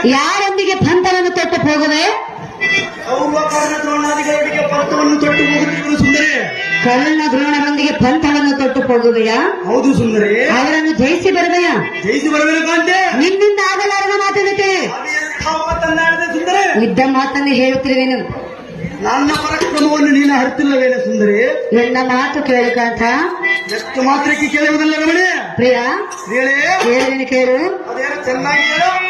ಯಾರೊಂದಿಗೆ ಪಂಥವನ್ನು ತೊಟ್ಟು ಹೋಗುವೆ? ಕರ್ಣ ದ್ರೋಣಾದಿಗಳೊಂದಿಗೆ ಪಂಥವನ್ನು ತೊಟ್ಟು ಹೋಗುತ್ತಿರುವುದು ಸುಂದರಿ. ಕರ್ಣ ದ್ರೋಣರೊಂದಿಗೆ ಪಂಥವನ್ನು ತೊಟ್ಟು ಹೋಗುವೆಯಾ? ಹೌದು ಸುಂದರಿ. ಅವರನ್ನು ಜಯಿಸಿ ಬರುವೆಯಾ? ಜಯಿಸಿ ಬರಬೇಕು ಅಂತೆ. ನಿನ್ನಿಂದ ಆಗಲಾರದ ಮಾತನ್ನತೆ ಸುಂದರಿ. ಯುದ್ಧ ಮಾತನ್ನು ಹೇಳುತ್ತಿರುವೆನು. ನನ್ನ ಪರಾಕ್ರಮವನ್ನು ನೀನು ಹರಿತಿಲ್ಲವೇನ ಸುಂದರಿ? ನನ್ನ ಮಾತು ಕೇಳುಕಾಂತ. ಎಷ್ಟು ಮಾತ್ರಕ್ಕೆ ಕೇಳುವುದಲ್ಲ ರಮಣಿ. ಪ್ರಿಯ ಹೇಳಿ ಕೇಳುವೆನು, ಕೇಳು. ಅದೇನು ಚೆನ್ನಾಗಿ ಹೇಳು.